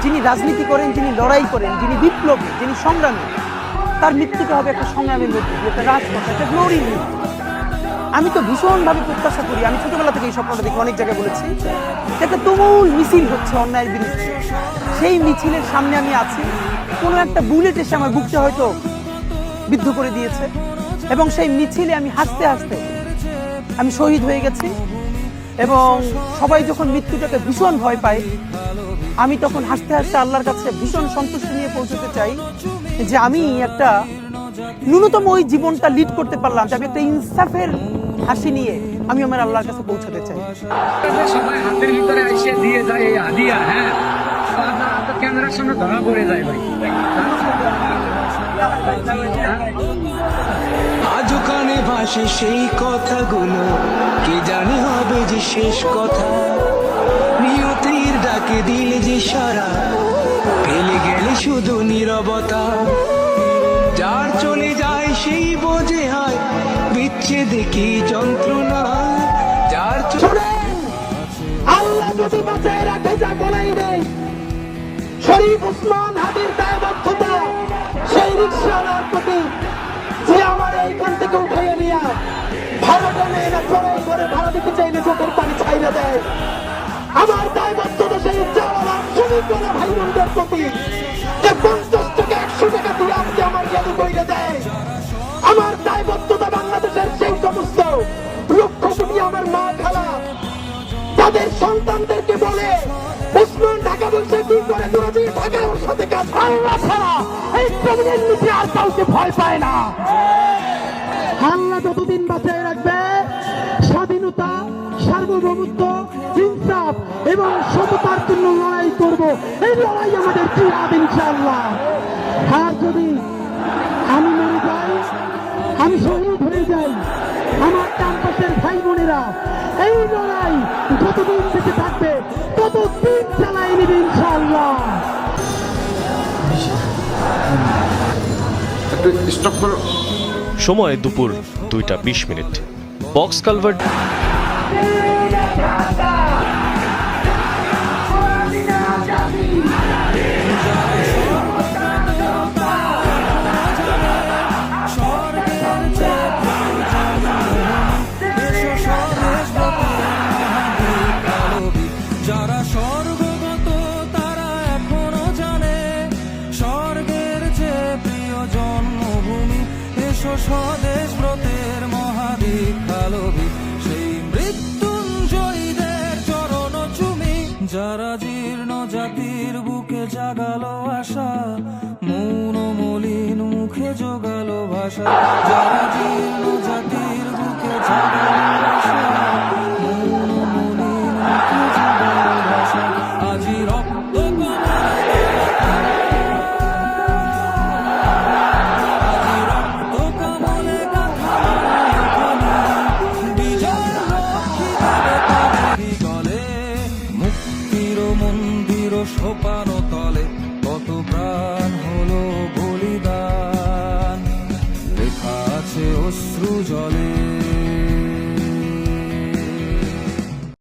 যিনি রাজনীতি করেন, যিনি লড়াই করেন, যিনি বিপ্লবী, যিনি সংগ্রামী, তার মৃত্যুটা হবে একটা সংগ্রামের মধ্যে দিয়ে, একটা রাজপথ, একটা গ্লোরি মৃত্যু। আমি তো ভীষণভাবে প্রত্যাশা করি, আমি ছোটবেলা থেকে এই স্বপ্নটা দেখি, অনেক জায়গায় বলেছি, একটা তুমুল মিছিল হচ্ছে অন্যায়ের বিরুদ্ধে। সেই মিছিলের সামনে আমি আছি, কোনো একটা বুলেট এসে আমার বুকটা হয়তো বিদ্ধ করে দিয়েছে, এবং সেই মিছিলে আমি হাসতে হাসতে আমি শহীদ হয়ে গেছি। এবং সবাই যখন মৃত্যুটাকে ভীষণ ভয় পায়, আমি তখন হাসতে হাসতে আল্লাহর কাছে ভীষণ সন্তুষ্টি নিয়ে পৌঁছতে চাই যে আমি একটা ন্যূনতম ওই জীবনটা লিড করতে পারলাম, যে আমি একটা ইনসাফের হাসি নিয়ে আমি আমার আল্লাহর কাছে পৌঁছতে চাই। সবাই হাতের ভিতরে এসে দিয়ে যায় এই হাদিয়া, হ্যাঁ, ক্যামেরার সামনে ধরা পড়ে যায় ভাই। আজ কানে ভাসে সেই কথাগুলো, কি জানি হবে যে শেষ কথা। নিয়তির ডাকে দিলে যে সারা, ফেলে গেলে শুধু নীরবতা। যার চলে যায় সেই বোঝে হয় বিচ্ছেদে কি যন্ত্রণা। যার আল্লাহ যদি বাঁচায় রাখে যা বলাই নেই, শরীফ ওসমান হাদির দায়বদ্ধতা সেই রিকশাওয়ালার প্রতি, যে আমার এইখান থেকে উঠাইয়া নিয়া ভাড়া টানে না চড়াই করে ভাড়া দিতে চাইলে চোখের পানি ছাইড়া দেয়। আমার দায়বদ্ধতা সেই রিকশাওয়ালা শ্রমিকওয়ালা ভাই বোনদের প্রতি, যে 50 টাকা 100 টাকা দিয়ে আজকে আমার জাদু কইরা দেয়। আমার দায়বদ্ধতা বাংলাদেশের সেই সমস্ত লক্ষ কোটি আমার মা খালা তাদের সন্তানদেরকে বলে, ওসমান ঢাকা বলছে কি করে, তোরা যে ঢাকা ওর সাথে কাজ আল্লাহ ছাড়া এই জমিনের নিচে আর কাউকে ভয় পায় না। আল্লাহ যতদিন বাঁচায় রাখবে, স্বাধীনতা, সার্বভৌমত্ব, ইনসাফ এবং সততার জন্য লড়াই করব। এই লড়াই আমাদের জিহাদ ইনশাআল্লাহ। আর যদি আমি মরে যাই, আমি শহীদ হয়ে যাই, আমার ক্যাম্পাসের ভাই বোনেরা এই লড়াই যতদিন থেকে থাকবে ততদিন চালাই নেবে ইনশাআল্লাহ। সময় দুপুর 2:20। Box culvert. যারা স্বর্গগত তারা এখনো জানে স্বর্গের যে প্রিয় জন্মভূমি। এসো স্বদেশ ব্রতের মহাদীক্ষালবি, সেই মৃত্যুঞ্জয়ীদের চরণ চুমি। যারা জীর্ণ জাতির বুকে জাগালো আশা, মৌন মলিন মুখে জোগালো ভাষা। যারা জীর্ণ জাতির বুকে জাগালো আশা,